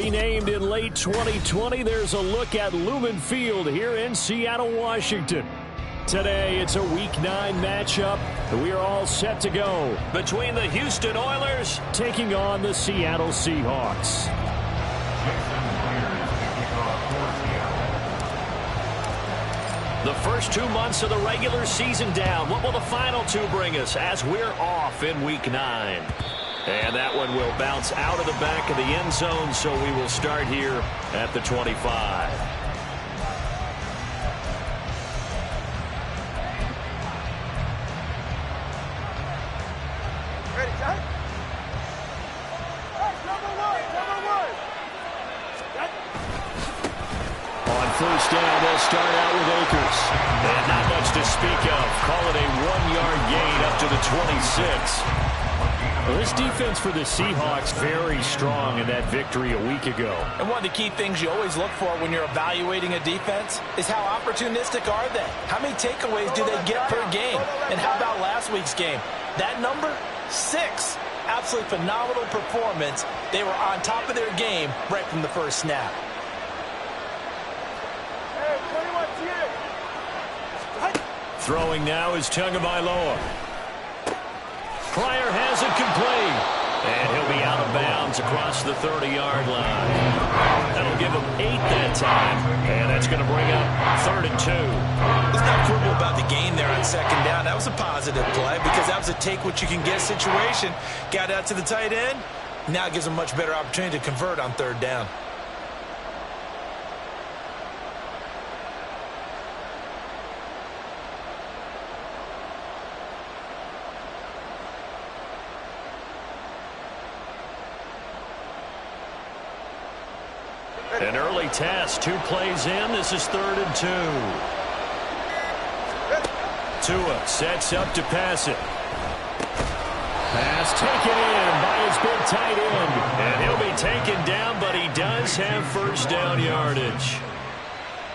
Renamed in late 2020, there's a look at Lumen Field here in Seattle, Washington. Today, it's a Week 9 matchup. We are all set to go between the Houston Oilers taking on the Seattle Seahawks. The first 2 months of the regular season down. What will the final 2 bring us as we're off in Week 9? And that one will bounce out of the back of the end zone, so we will start here at the 25. First down, they'll start out with Akers. And not much to speak of. Call it a 1-yard gain up to the 26. Well, this defense for the Seahawks very strong in that victory a week ago. And one of the key things you always look for when you're evaluating a defense is how opportunistic are they? How many takeaways do they get per game? And how about last week's game? That number? 6. Absolutely phenomenal performance. They were on top of their game right from the first snap. Throwing now is Tagovailoa. Pryor has it complete. And he'll be out of bounds across the 30-yard line. That'll give him 8 that time. And that's going to bring up 3rd and 2. Let's not quibble about the gain there on 2nd down. That was a positive play because that was a take-what-you-can-get situation. Got out to the tight end. Now it gives him a much better opportunity to convert on 3rd down. An early test, 2 plays in. This is 3rd and 2. Tua sets up to pass it. Pass taken in by his big tight end. And he'll be taken down, but he does have first down yardage.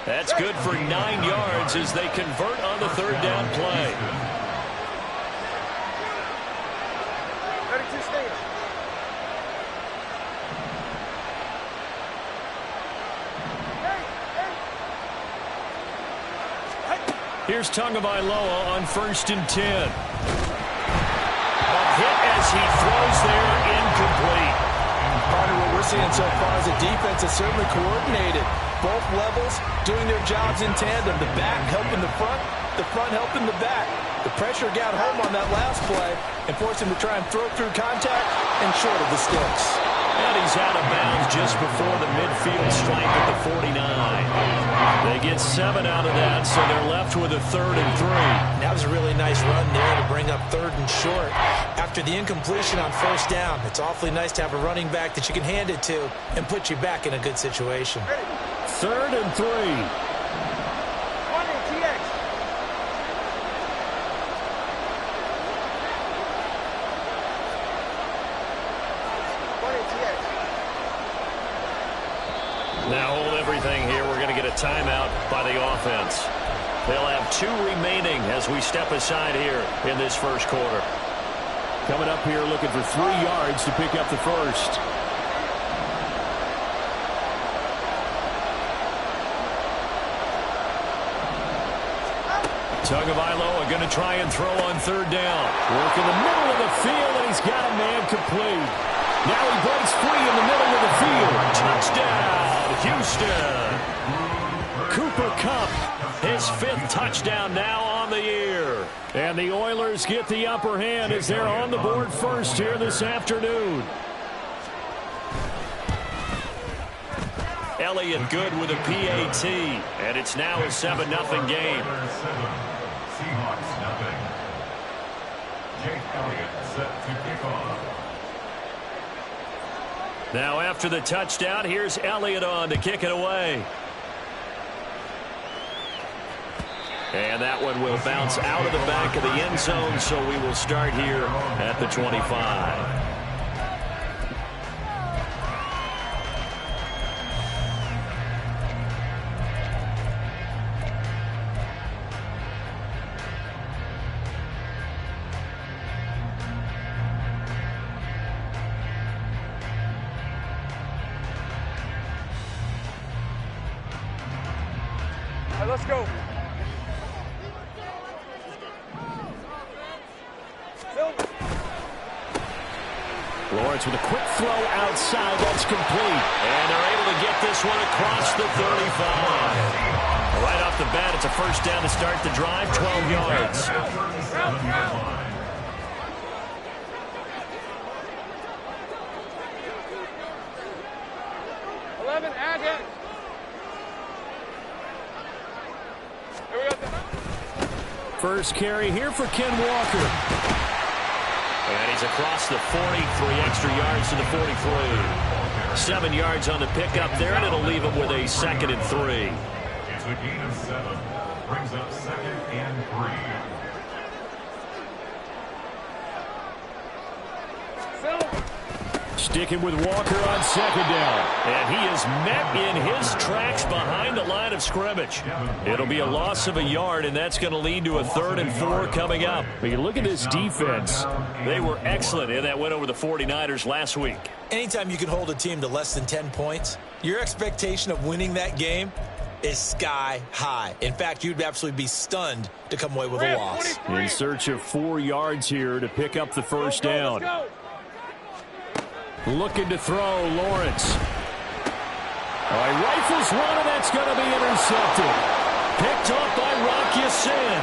That's good for 9 yards as they convert on the 3rd down play. Here's Tagovailoa on 1st and 10. A hit as he throws there, incomplete. Part of what we're seeing so far is the defense is certainly coordinated. Both levels doing their jobs in tandem. The back helping the front helping the back. The pressure got home on that last play and forced him to try and throw through contact and short of the sticks. And he's out of bounds just before the midfield stripe at the 49. They get 7 out of that, so they're left with a 3rd and 3. That was a really nice run there to bring up 3rd and short. After the incompletion on 1st down, it's awfully nice to have a running back that you can hand it to and put you back in a good situation. 3rd and 3. Now hold everything here. We're going to get a timeout by the offense. They'll have 2 remaining as we step aside here in this first quarter. Coming up here looking for 3 yards to pick up the first. Tagovailoa going to try and throw on 3rd down. Work in the middle of the field, and he's got a man complete. Now he breaks free in the middle of the field. Touchdown, Houston. Cooper Kupp, his 5th touchdown now on the year. And the Oilers get the upper hand as they're on the board first here this afternoon. Elliott good with a PAT, and it's now a 7-0 game. Seahawks nothing. Jake Elliott set to kick off. Now after the touchdown, here's Elliott on to kick it away. And that one will bounce out of the back of the end zone, so we will start here at the 25. let's go. Lawrence with a quick throw outside. That's complete. And they're able to get this one across the 35. Right off the bat, it's a first down to start the drive, 12 yards. 11, add it. Here we go. First carry here for Ken Walker. And he's across the 40, 3 extra yards to the 43. 7 yards on the pickup there, and it'll leave him with a 2nd and 3. It's a gain of 7. Brings up 2nd and 3. Sticking with Walker on 2nd down. And he is met in his tracks behind the line of scrimmage. It'll be a loss of a yard, and that's going to lead to a 3rd and 4 coming up. But you look at this defense. They were excellent in that win over the 49ers last week. Anytime you can hold a team to less than 10 points, your expectation of winning that game is sky high. In fact, you'd absolutely be stunned to come away with a loss. In search of 4 yards here to pick up the first down. Looking to throw, Lawrence. He rifles one, and that's going to be intercepted. Picked off by Rock Ya-Sin.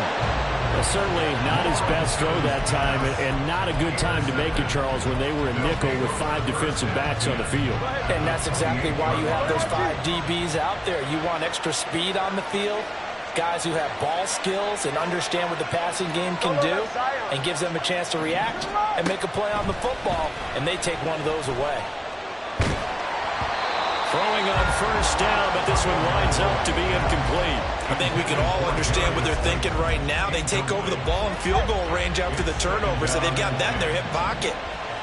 Certainly not his best throw that time, and not a good time to make it, Charles, when they were in nickel with 5 defensive backs on the field. And that's exactly why you have those 5 DBs out there. You want extra speed on the field, guys who have ball skills and understand what the passing game can do, and gives them a chance to react and make a play on the football, and they take one of those away. Throwing on first down, but this one winds up to be incomplete. I think we can all understand what they're thinking right now. They take over the ball in field goal range after the turnover, so they've got that in their hip pocket.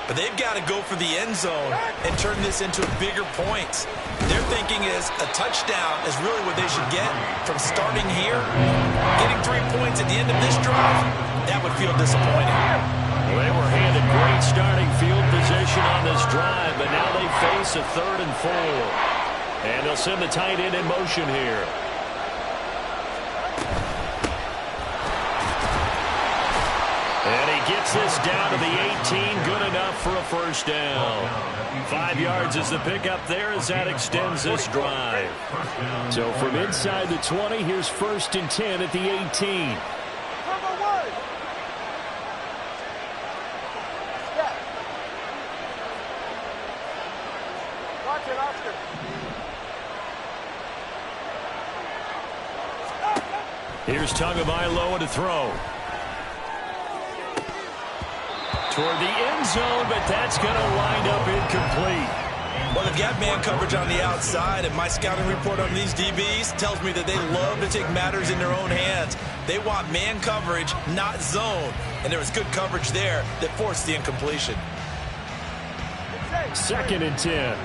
But they've got to go for the end zone and turn this into bigger points. Their thinking is a touchdown is really what they should get from starting here. Getting 3 points at the end of this drive, that would feel disappointing. Well, they were handed great starting field position on this drive, but now they face a 3rd and 4. And they'll send the tight end in motion here. And he gets this down to the 18, good enough for a first down. 5 yards is the pickup there as that extends this drive. So from inside the 20, here's 1st and 10 at the 18. Here's Tagovailoa to throw. Toward the end zone, but that's going to wind up incomplete. Well, they've got man coverage on the outside, and my scouting report on these DBs tells me that they love to take matters in their own hands. They want man coverage, not zone. And there was good coverage there that forced the incompletion. 2nd and 10.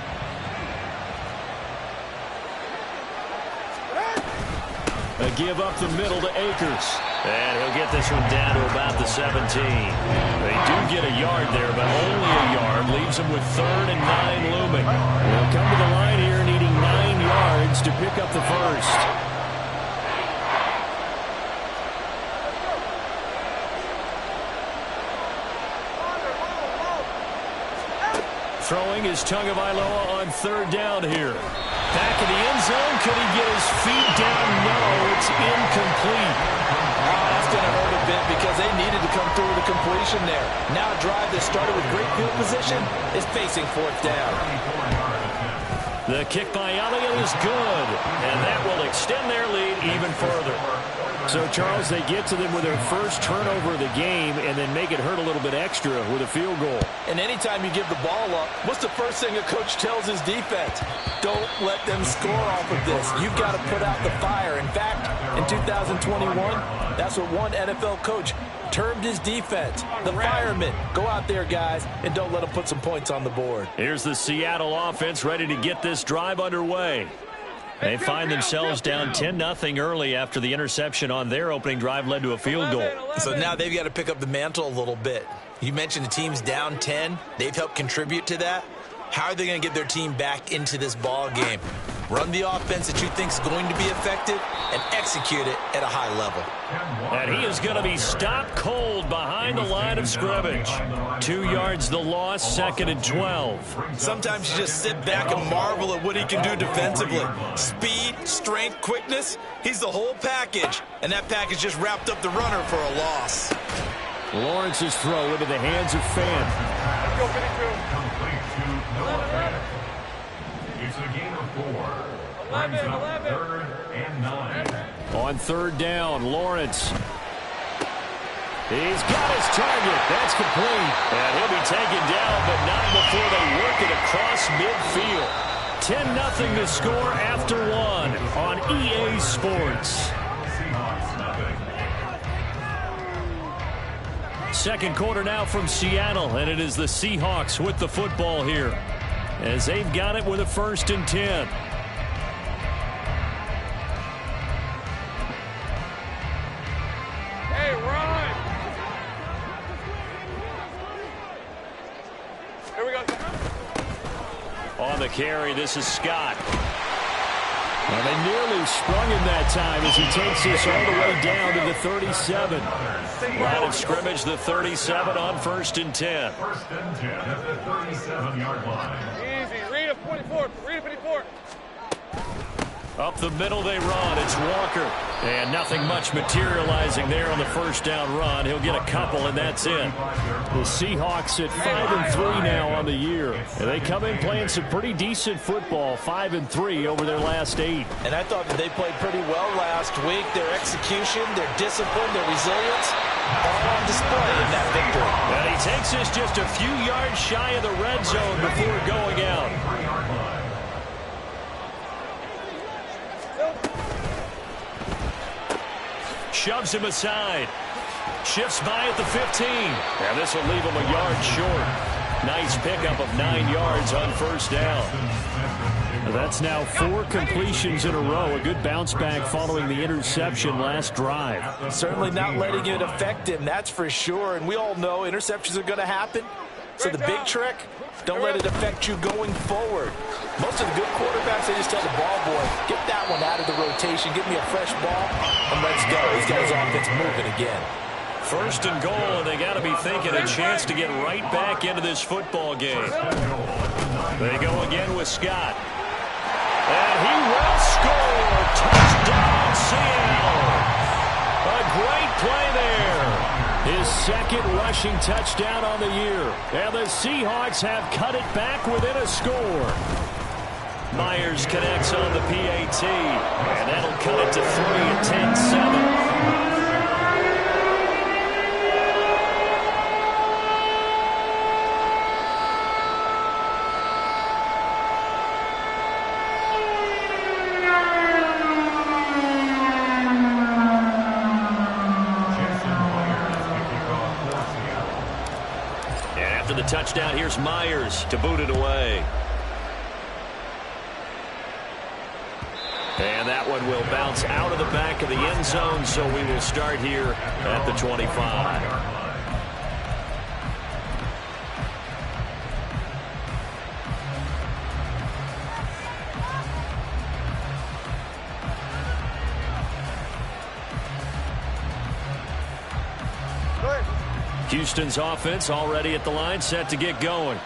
A give up the middle to Akers. And he'll get this one down to about the 17. They do get a yard there, but only a yard. Leaves them with 3rd and 9 looming. They'll come to the line here needing 9 yards to pick up the first. Throwing is Tagovailoa on 3rd down here. Back in the end zone. Could he get his feet down? No, it's incomplete. That's going to hurt a bit because they needed to come through with a completion there. Now a drive that started with great field position is facing 4th down. The kick by Elliott is good, and that will extend their lead even further. So, Charles, they get to them with their first turnover of the game and then make it hurt a little bit extra with a field goal. And anytime you give the ball up, what's the first thing a coach tells his defense? Don't let them score off of this. You've got to put out the fire. In fact, in 2021, that's what one NFL coach termed his defense, the firemen. Go out there, guys, and don't let them put some points on the board. Here's the Seattle offense ready to get this drive underway. They find themselves down 10-0 early after the interception on their opening drive led to a field goal. So now they've got to pick up the mantle a little bit. You mentioned the team's down 10. They've helped contribute to that. How are they going to get their team back into this ball game? Run the offense that you think is going to be effective and execute it at a high level. And he is going to be stopped cold behind the line of scrimmage. 2 yards the loss, 2nd and 12. Sometimes you just sit back and marvel at what he can do defensively. Speed, strength, quickness, he's the whole package. And that package just wrapped up the runner for a loss. Lawrence's throw into the hands of Fan. Let's go, 52. Complete to Noah Fant. It's a gain of 4. 11, Brings up 11. 3rd and 9. On 3rd down, Lawrence. He's got his target. That's complete. And he'll be taken down, but not before they work it across midfield. 10-0 to score after 1 on EA Sports. Seahawks nothing. Second quarter now from Seattle, and it is the Seahawks with the football here as they've got it with a 1st and 10. Hey, run! Here we go. On the carry, this is Scott. And they nearly sprung him that time as he takes this all the way down to the 37. Line of scrimmage, the 37 on 1st and 10. 1st and 10 at the 37-yard line. Easy. Read a 44. Read a 54. Up the middle they run. It's Walker. And nothing much materializing there on the 1st down run. He'll get a couple, and that's it. The Seahawks at 5-3 now on the year. And they come in playing some pretty decent football, 5-3 over their last 8. And I thought that they played pretty well last week. Their execution, their discipline, their resilience, all on display in that victory. And he takes this just a few yards shy of the red zone before going out. Shoves him aside. Shifts by at the 15. And this will leave him a yard short. Nice pickup of 9 yards on 1st down. That's now 4 completions in a row. A good bounce back following the interception last drive. Certainly not letting it affect him, that's for sure. And we all know interceptions are going to happen. So the big trick, don't let it affect you going forward. Most of the good quarterbacks, they just tell the ball boy, get that one out of the rotation, give me a fresh ball, and let's go. He's got his offense moving again. 1st and goal, and they got to be thinking a chance to get right back into this football game. They go again with Scott. And he will score. Touchdown, Seattle. A great play there. His 2nd rushing touchdown on the year. And the Seahawks have cut it back within a score. Myers connects on the PAT. And that'll cut it to 3 at 10-7. The touchdown, here's Myers to boot it away. And that one will bounce out of the back of the end zone, so we will start here at the 25. Houston's offense already at the line, set to get going.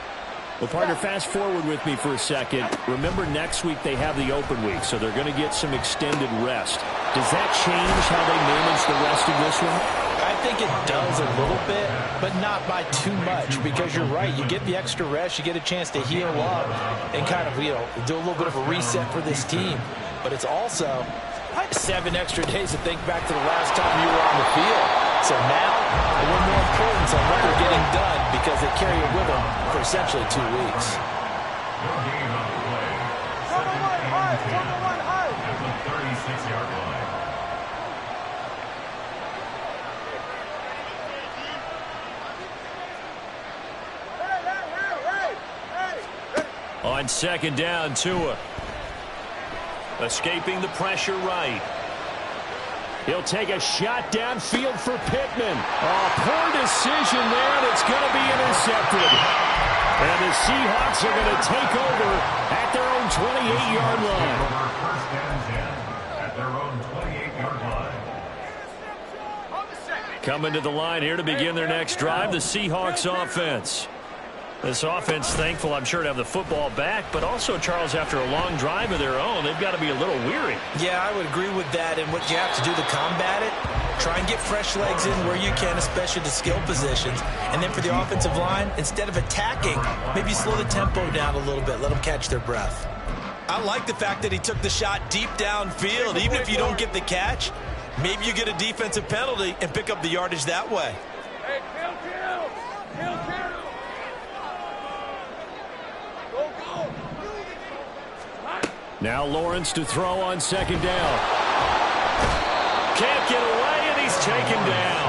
Well, partner, fast forward with me for a second. Remember, next week they have the open week, so they're going to get some extended rest. Does that change how they manage the rest of this one? I think it does a little bit, but not by too much, because you're right. You get the extra rest, you get a chance to heal up and kind of, do a little bit of a reset for this team. But it's also 7 extra days to think back to the last time you were on the field. So now, a little more importance on what they're getting done because they carry it with them for essentially 2 weeks. No gain on the play. 2nd and 10 at the 36-yard line. On 2nd down, Tua. Escaping the pressure right. He'll take a shot downfield for Pittman. Oh, poor decision there, and it's going to be intercepted. And the Seahawks are going to take over at their own 28-yard line. First and 10 at their own 28-yard line. Coming to the line here to begin their next drive, the Seahawks offense. This offense, thankful, I'm sure, to have the football back, but also, Charles, after a long drive of their own, they've got to be a little weary. Yeah, I would agree with that, and what you have to do to combat it, try and get fresh legs in where you can, especially the skill positions. And then for the offensive line, instead of attacking, maybe slow the tempo down a little bit, let them catch their breath. I like the fact that he took the shot deep downfield. Even if you don't get the catch, maybe you get a defensive penalty and pick up the yardage that way. Hey, kill. Now Lawrence to throw on second down. Can't get away, and he's taken down.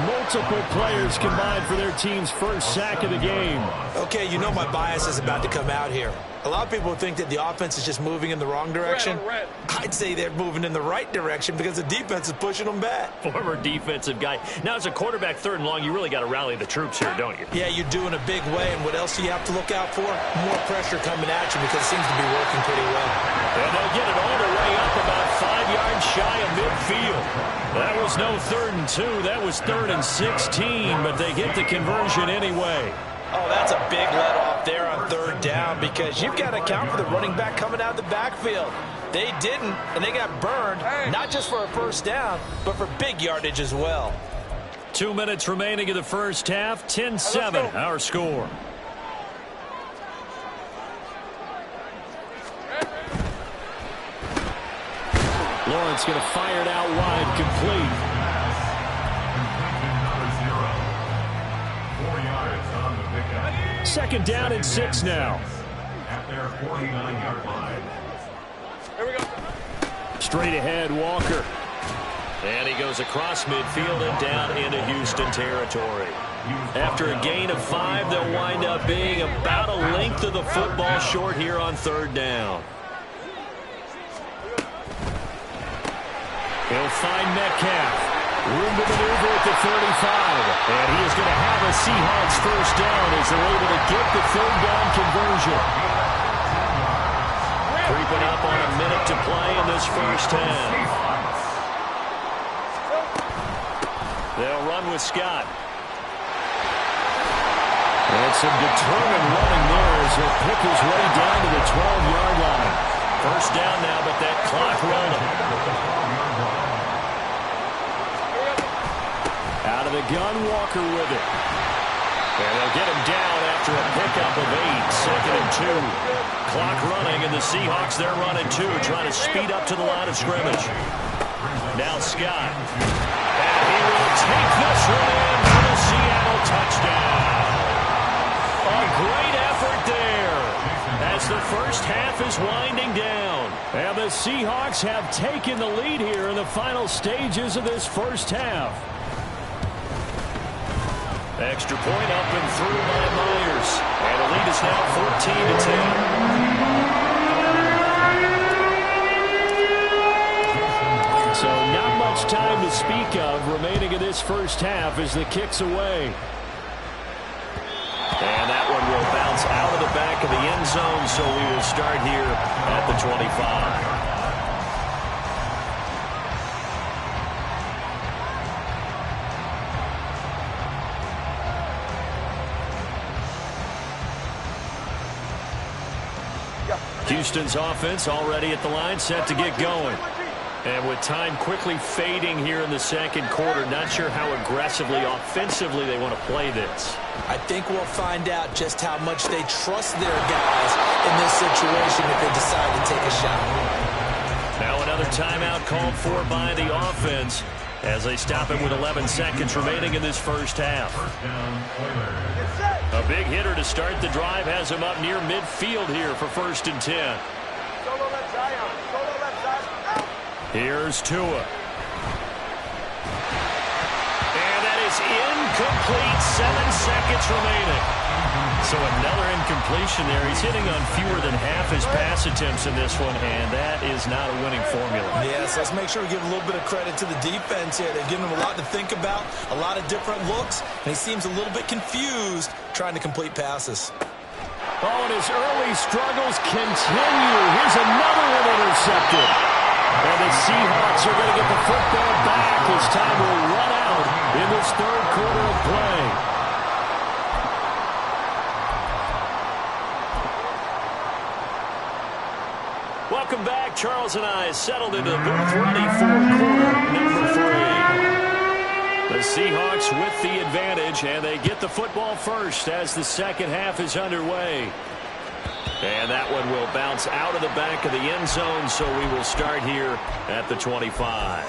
Multiple players combined for their team's first sack of the game. Okay, you know my bias is about to come out here. A lot of people think that the offense is just moving in the wrong direction. Red. I'd say they're moving in the right direction because the defense is pushing them back. Former defensive guy. Now, as a quarterback, third and long, you really got to rally the troops here, don't you? Yeah, you do in a big way, and what else do you have to look out for? More pressure coming at you because it seems to be working pretty well. And they'll get it all the way up about 5 yards shy of midfield. That was no 3rd and 2. That was 3rd and 16, but they get the conversion anyway. Oh, that's a big let-off there on 3rd down because you've got to account for the running back coming out of the backfield. They didn't, and they got burned, not just for a first down, but for big yardage as well. 2 minutes remaining in the first half. 10-7, our score. Lawrence going to fire it out wide, complete. 4 yards on the pickup. Second down and 6 now. At their 49-yard line. Here we go. Straight ahead, Walker. And he goes across midfield and down into Houston territory. After a gain of 5, they'll wind up being about a length of the football short here on 3rd down. He'll find Metcalf. Room to maneuver at the 35. And he is going to have a Seahawks first down as they're able to get the 3rd down conversion. Creeping up on a minute to play in this first half. They'll run with Scott. And some determined running there as he'll pick his way down to the 12-yard line. First down now, but that clock running. Out of the gun, Walker with it. And they'll get him down after a pickup of 8. 2nd and 2. Clock running, and the Seahawks, they're running 2, trying to speed up to the line of scrimmage. Now Scott. And he will take this one in for the Seattle touchdown. A great effort there as the first half is winding down. And the Seahawks have taken the lead here in the final stages of this first half. Extra point up and through by Myers. And the lead is now 14-10. So not much time to speak of remaining in this first half as the kick's away. And that one will bounce out of the back of the end zone, so we will start here at the 25. Houston's offense already at the line, set to get going. And with time quickly fading here in the second quarter, not sure how aggressively, offensively they want to play this. I think we'll find out just how much they trust their guys in this situation if they decide to take a shot. Now another timeout called for by the offense as they stop it with 11 seconds remaining in this first half. A big hitter to start the drive has him up near midfield here for 1st and 10. Solo left side. Solo left side. Here's Tua. And that is incomplete. 7 seconds remaining. So another incompletion there. He's hitting on fewer than half his pass attempts in this one, and that is not a winning formula. Yes, let's make sure we give a little bit of credit to the defense here. They've given him a lot to think about, a lot of different looks, and he seems a little bit confused trying to complete passes. Oh, and his early struggles continue. Here's another one intercepted. And the Seahawks are going to get the football back as time will run out in this third quarter of play. Welcome back. Charles and I settled into the booth ready for quarter number 3. The Seahawks with the advantage, and they get the football first as the second half is underway. And that one will bounce out of the back of the end zone, so we will start here at the 25.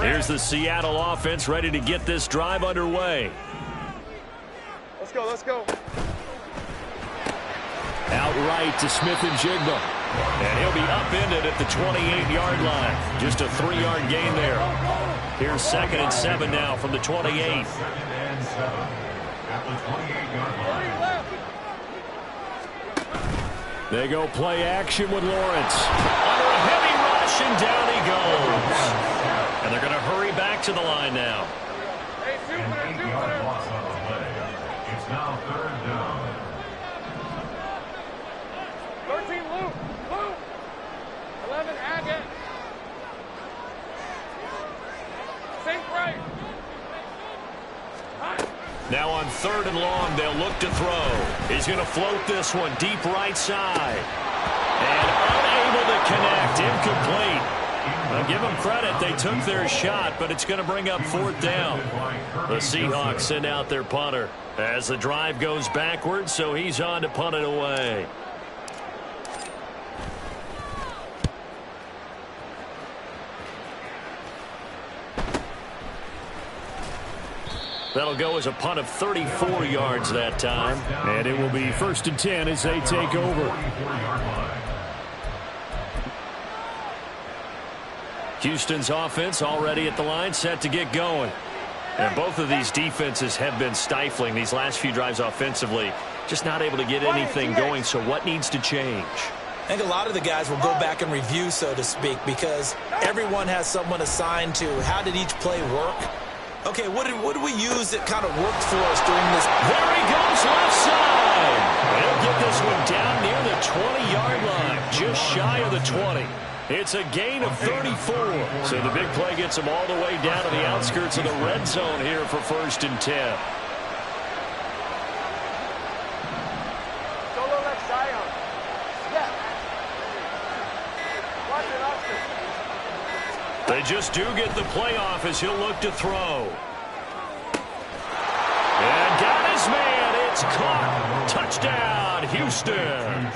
Here's the Seattle offense ready to get this drive underway. Let's go, let's go. Outright to Smith-Njigba. And he'll be upended at the 28-yard line. Just a 3-yard gain there. Here's 2nd and 7 now from the 28. 2nd and 7 at the 28-yard line. They go play action with Lawrence. Under a heavy rush, and down he goes. And they're going to hurry back to the line now. Hey, An 8-yard loss on the play. It's now 3rd down. 13, Luke. 11, Haggett. Sink right. Now on 3rd and long, they'll look to throw. He's going to float this one deep right side. And unable to connect. Incomplete. I'll give them credit. They took their shot, but it's going to bring up 4th down. The Seahawks send out their punter as the drive goes backwards, so he's on to punt it away. That'll go as a punt of 34 yards that time. And it will be 1st and 10 as they take over. Houston's offense already at the line, set to get going. And both of these defenses have been stifling these last few drives offensively. Just not able to get anything going, so what needs to change? I think a lot of the guys will go back and review, so to speak, because everyone has someone assigned to how did each play work. Okay, what did we use that kind of worked for us during this? There he goes, left side. He'll get this one down near the 20-yard line, just shy of the 20. It's a gain of 34. So the big play gets them all the way down to the outskirts of the red zone here for 1st and 10. Solo left Zion. Yeah. Watch it, Austin. They just do get the playoff as he'll look to throw. And got his man. It's caught. Touchdown, Houston.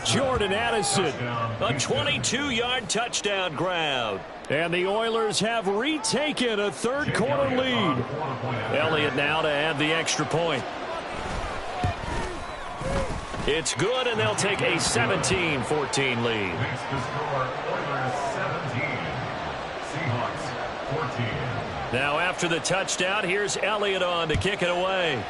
Jordan Addison, a 22-yard touchdown grab. And the Oilers have retaken a third quarter lead. Elliott now to add the extra point. It's good, and they'll take a 17-14 lead. Makes the score Oilers 17. Seahawks 14. Now after the touchdown, here's Elliott on to kick it away.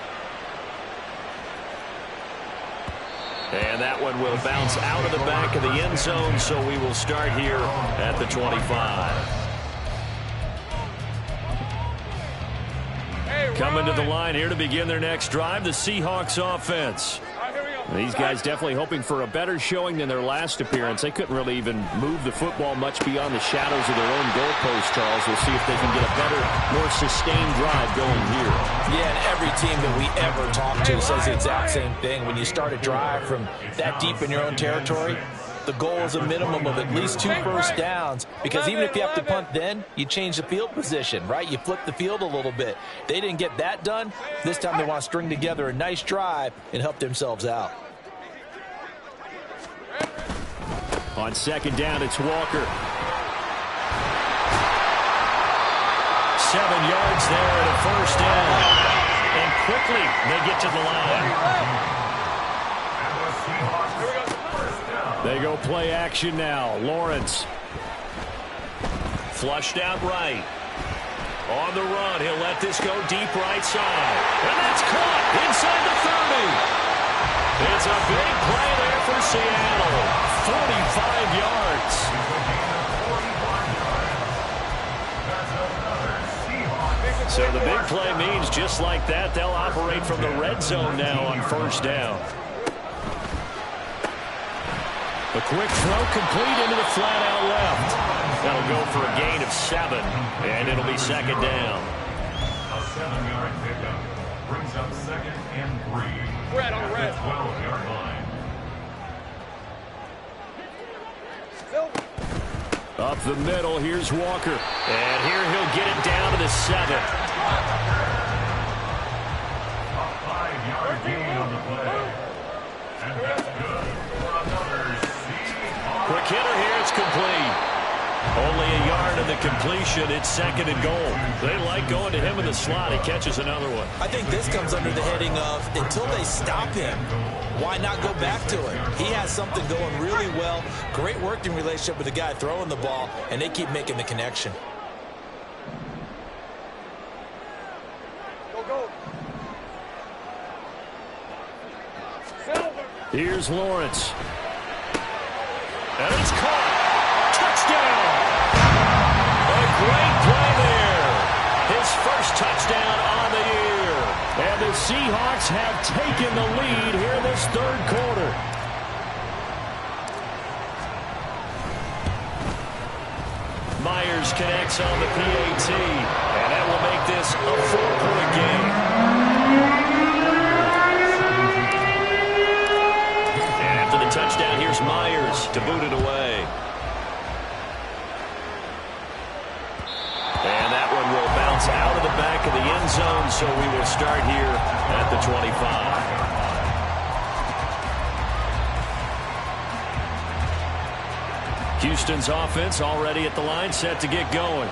And that one will bounce out of the back of the end zone, so we will start here at the 25. Coming to the line here to begin their next drive, the Seahawks offense. These guys definitely hoping for a better showing than their last appearance. They couldn't really even move the football much beyond the shadows of their own goalpost, Charles. We'll see if they can get a better, more sustained drive going here. Yeah, and every team that we ever talk to says the exact same thing. When you start a drive from that deep in your own territory, the goal is a minimum of at least 2 first downs, because even if you have to punt then, you change the field position, right? You flip the field a little bit. They didn't get that done. This time they want to string together a nice drive and help themselves out. On 2nd down, it's Walker. 7 yards there at a first down. And quickly they get to the line. They go play action now. Lawrence. Flushed out right. On the run, he'll let this go deep right side. And that's caught inside the 30. It's a big play there for Seattle. 45 yards. So the big play means just like that, they'll operate from the red zone now on first down. The quick throw complete into the flat out left. That'll go for a gain of 7, and it'll be second down. A 7-yard pickup brings up 2nd and 3. Red on the red. 12-yard line. Up the middle, here's Walker. And here he'll get it down to the 7. A 5-yard gain on the play. And that's good for another Seahawks. Quick hitter here, it's complete. Only a yard of the completion. It's 2nd and goal. They like going to him in the slot. He catches another one. I think this comes under the heading of until they stop him, why not go back to it? He has something going really well. Great working relationship with the guy throwing the ball, and they keep making the connection. Go. Silver. Here's Lawrence. And it's caught. Touchdown. A great play there. His first touchdown on the year. And the Seahawks have taken the lead here in this third quarter. Myers connects on the PAT. And that will make this a 4-point game. And after the touchdown, here's Myers to boot it away. And that one will bounce out of the back of the end zone, so we will start here at the 25. Houston's offense already at the line, set to get going.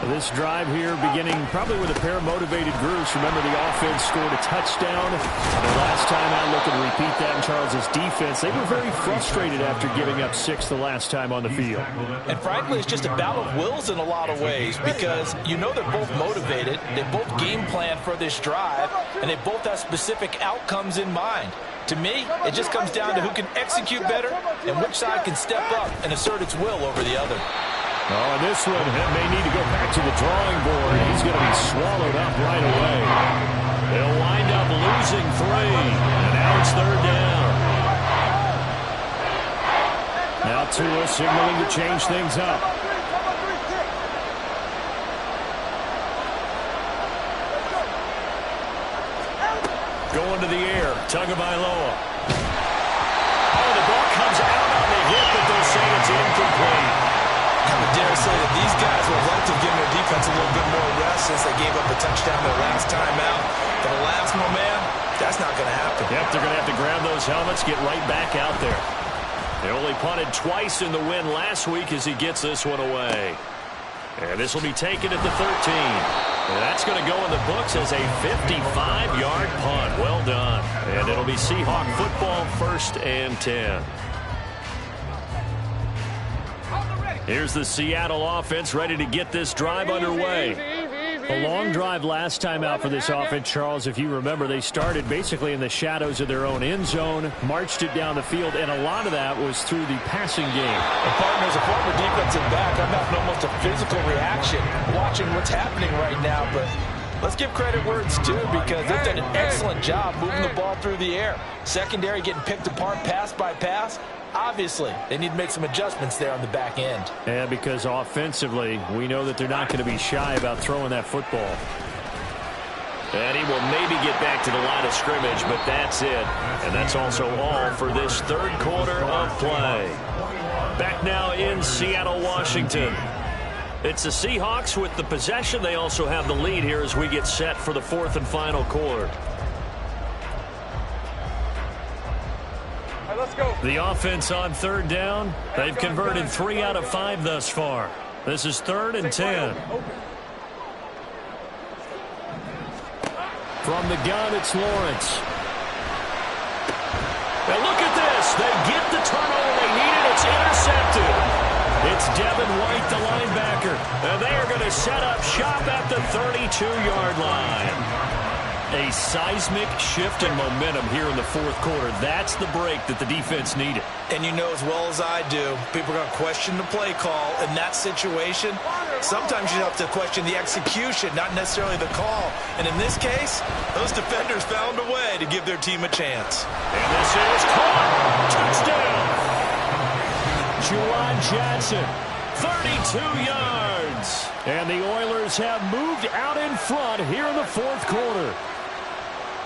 This drive here beginning probably with a pair of motivated groups. Remember, the offense scored a touchdown. And the last time out, looking to repeat that in Charles's defense. They were very frustrated after giving up 6 the last time on the field. And frankly, it's just a battle of wills in a lot of ways because you know they're both motivated. They both game plan for this drive, and they both have specific outcomes in mind. To me, it just comes down to who can execute better and which side can step up and assert its will over the other. Oh, this one may need to go back to the drawing board. He's going to be swallowed up right away. They'll wind up losing 3, and now it's third down. Now Tua signaling to change things up. Going to the air, Tagovailoa. Oh, the ball comes out on the hip, but they'll say it's incomplete. I would dare say that these guys would like to give their defense a little bit more rest since they gave up a touchdown their last time out. For the last one, man, that's not going to happen. Yep, they're going to have to grab those helmets, get right back out there. They only punted twice in the win last week as he gets this one away. And this will be taken at the 13. And that's going to go in the books as a 55-yard punt. Well done. And it'll be Seahawk football, 1st and 10. Here's the Seattle offense ready to get this drive underway. A long drive last time out for this offense, Charles. If you remember, they started basically in the shadows of their own end zone, marched it down the field, and a lot of that was through the passing game. And partners, a former defensive back, I'm having almost a physical reaction watching what's happening right now, but let's give credit where it's due because they've done an excellent job moving the ball through the air. Secondary getting picked apart pass by pass. Obviously, they need to make some adjustments there on the back end. Yeah, because offensively, we know that they're not going to be shy about throwing that football. And he will maybe get back to the line of scrimmage, but that's it. And that's also all for this third quarter of play. Back now in Seattle, Washington. It's the Seahawks with the possession. They also have the lead here as we get set for the 4th and final quarter. Let's go. The offense on third down. They've converted 3 out of 5 thus far. This is 3rd and 10. From the gun, it's Lawrence. Now look at this. They get the turnover they needed. It's intercepted. It's Devin White, the linebacker. And they are going to set up shop at the 32-yard line. A seismic shift in momentum here in the fourth quarter. That's the break that the defense needed. And you know as well as I do, people are going to question the play call in that situation. Sometimes you have to question the execution, not necessarily the call. And in this case, those defenders found a way to give their team a chance. And this is caught. Touchdown. Juwan Johnson, 32 yards. And the Oilers have moved out in front here in the fourth quarter.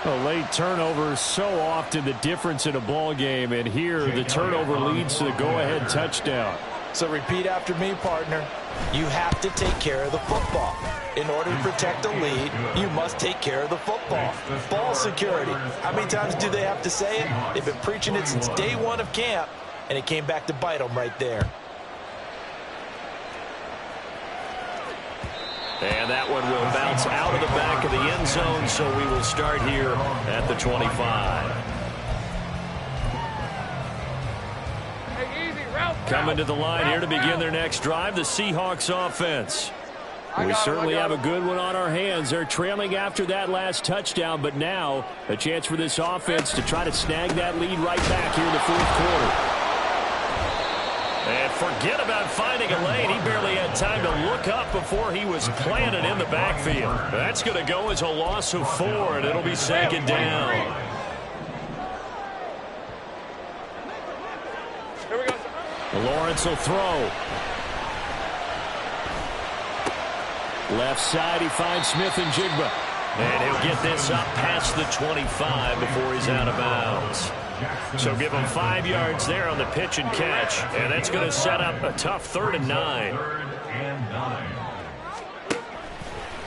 A late turnover is so often the difference in a ball game, and here the turnover leads to the go-ahead touchdown. So repeat after me, partner. You have to take care of the football. In order to protect a lead, you must take care of the football. Ball security. How many times do they have to say it? They've been preaching it since day one of camp, and it came back to bite them right there. And that one will bounce out of the back of the end zone, so we will start here at the 25. Coming to the line here to begin their next drive, the Seahawks offense. We certainly have a good one on our hands. They're trailing after that last touchdown, but now a chance for this offense to try to snag that lead right back here in the fourth quarter. And forget about finding a lane. He barely had time to look up before he was planted in the backfield. That's going to go as a loss of 4, and it'll be second down. Here we go. Lawrence will throw. Left side, he finds Smith and Jigba. And he'll get this up past the 25 before he's out of bounds. So give him 5 yards there on the pitch and catch. And that's going to set up a tough 3rd and 9.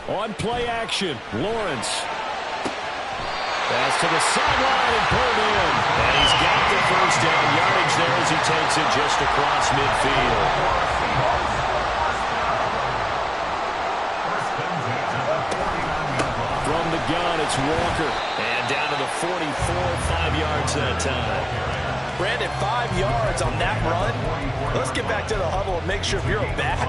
On play action, Lawrence. Pass to the sideline and pulled in. And he's got the first down yardage there as he takes it just across midfield. From the gun, it's Walker. And down to the 44, 5 yards that time. Brandon, 5 yards on that run. Let's get back to the huddle and make sure if you're a back,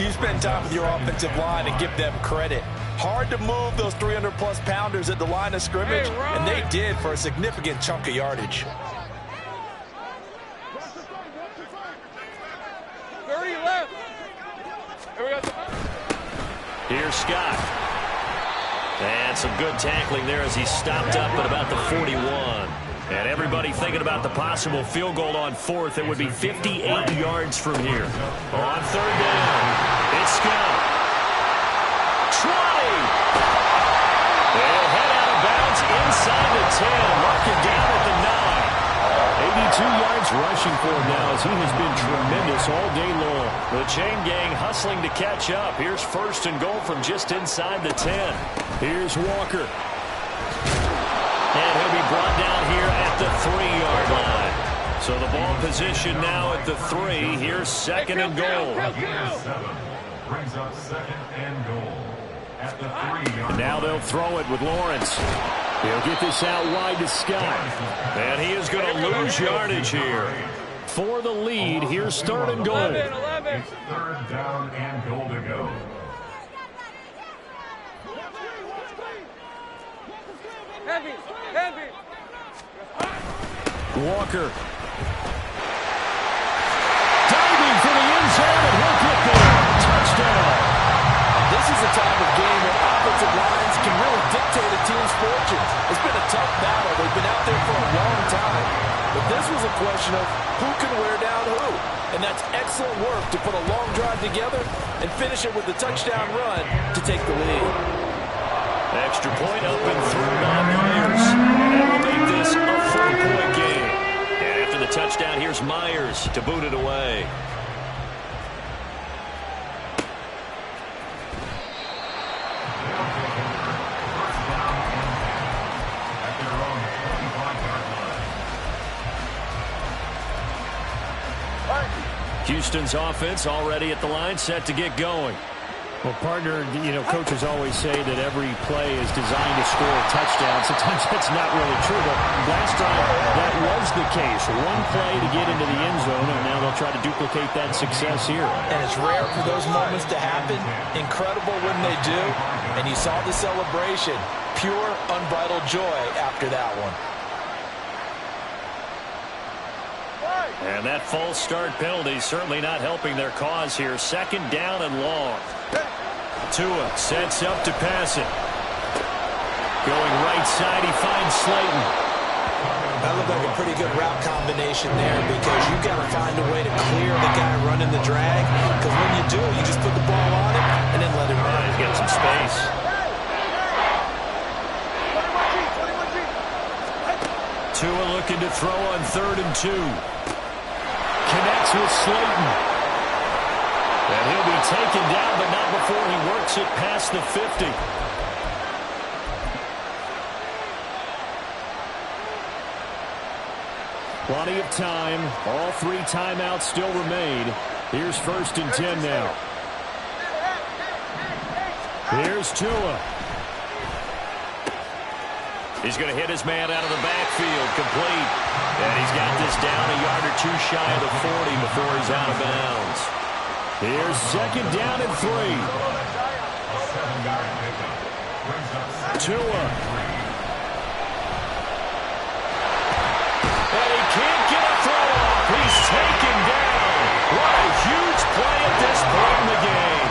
you spend time with your offensive line and give them credit. Hard to move those 300-plus pounders at the line of scrimmage, and they did for a significant chunk of yardage. 30 left. Here we go. Here's Scott. And some good tackling there as he stopped up at about the 41. And everybody thinking about the possible field goal on 4th. It would be 58 yards from here. On 3rd down, it's Scott. 20. They'll head out of bounds inside the 10. Mark it down at the 9. 82 yards rushing for him now as he has been tremendous all day long. The chain gang hustling to catch up. Here's 1st and goal from just inside the 10. Here's Walker. And he'll be brought down here at the 3-yard line. So the ball position now at the 3. Here's 2nd and goal. Brings up 2nd and goal at the 3-yard line. Now they'll throw it with Lawrence. He'll get this out wide to Scott. And he is going to lose yardage here. For the lead, here's 3rd and goal. 11. It's 3rd down and goal to go. Heavy. Walker. Diving for the end zone, and he'll get there. Touchdown. This is a type of game where offensive lines can really dictate a team's fortunes. It's been a tough battle. They've been out there for a long time. But this was a question of who can wear down who. And that's excellent work to put a long drive together and finish it with a touchdown run to take the lead. Extra point up and through by Myers. And that will make this a 4-point game. And after the touchdown, here's Myers to boot it away. Houston's offense already at the line, set to get going. Well, partner, coaches always say that every play is designed to score a touchdown. Sometimes that's not really true, but last time that was the case. One play to get into the end zone, and now they'll try to duplicate that success here. And it's rare for those moments to happen. Incredible when they do. And you saw the celebration. Pure, unbridled joy after that one. And that false start penalty certainly not helping their cause here. Second down and long. Tua sets up to pass it. Going right side, he finds Slayton. That looked like a pretty good route combination there because you've got to find a way to clear the guy running the drag. Because when you do, you just put the ball on him and then let him run. He's got some space. Tua looking to throw on 3rd and 2. Connects with Slayton. And he'll be taken down, but not before he works it past the 50. Plenty of time. All 3 timeouts still remain. Here's 1st and 10 now. Here's Tua. He's going to hit his man out of the backfield. Complete. And he's got this down a yard or 2 shy of the 40 before he's out of bounds. Here's 2nd down and 3. Tua. And he can't get a throw off. He's taken down. What a huge play at this point in the game.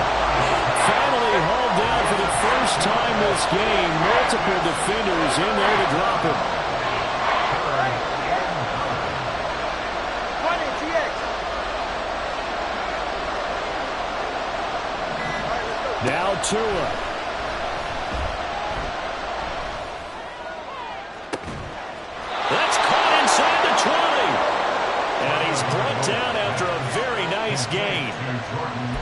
Finally hauled down for the first time this game. Multiple defenders in there to drop him. Now Tua. That's caught inside the 20. And he's brought down after a very nice gain.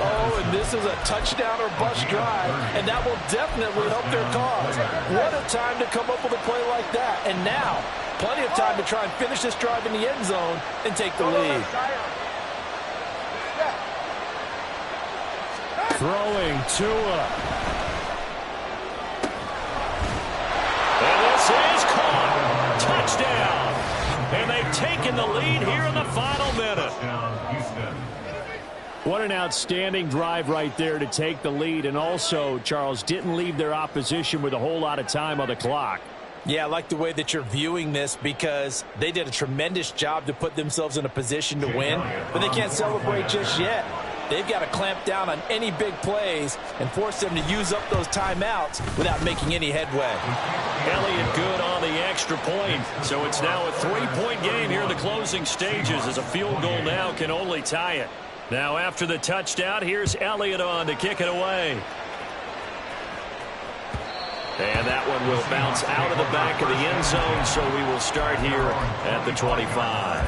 Oh, and this is a touchdown or bust drive, and that will definitely help their cause. What a time to come up with a play like that. And now, plenty of time to try and finish this drive in the end zone and take the lead. Throwing Tua. And this is caught. Touchdown. And they've taken the lead here in the final minute. What an outstanding drive right there to take the lead. And also, Charles, didn't leave their opposition with a whole lot of time on the clock. Yeah, I like the way that you're viewing this because they did a tremendous job to put themselves in a position to win, but they can't celebrate just yet. They've got to clamp down on any big plays and force them to use up those timeouts without making any headway. Elliott good on the extra point. So it's now a 3-point game here in the closing stages as a field goal now can only tie it. Now after the touchdown, here's Elliott on to kick it away. And that one will bounce out of the back of the end zone, so we will start here at the 25.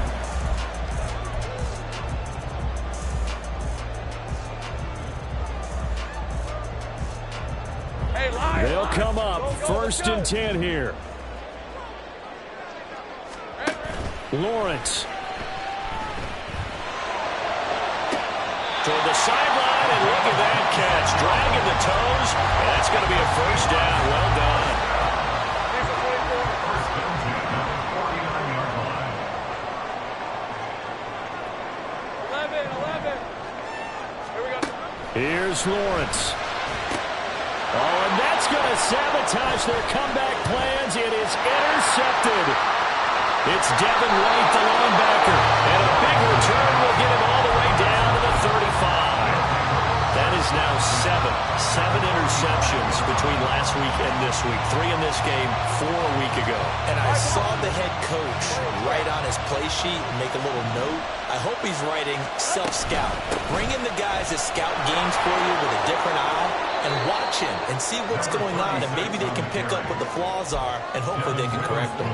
They'll come up 1st and 10 here. Lawrence. Toward the sideline, and look at that catch. Dragging the toes, and that's going to be a 1st down. Well done. Here's Lawrence. Oh, and that's going to sabotage their comeback plans. It is intercepted. It's Devin White, the linebacker. And a big return will get him all the way down to the 35. That is now 7 interceptions between last week and this week. 3 in this game, 4 a week ago. And I saw the head coach write on his play sheet and make a little note. I hope he's writing self-scout. Bring in the guys that scout games for you with a different eye and watch him and see what's going on, and maybe they can pick up what the flaws are, and hopefully they can correct them.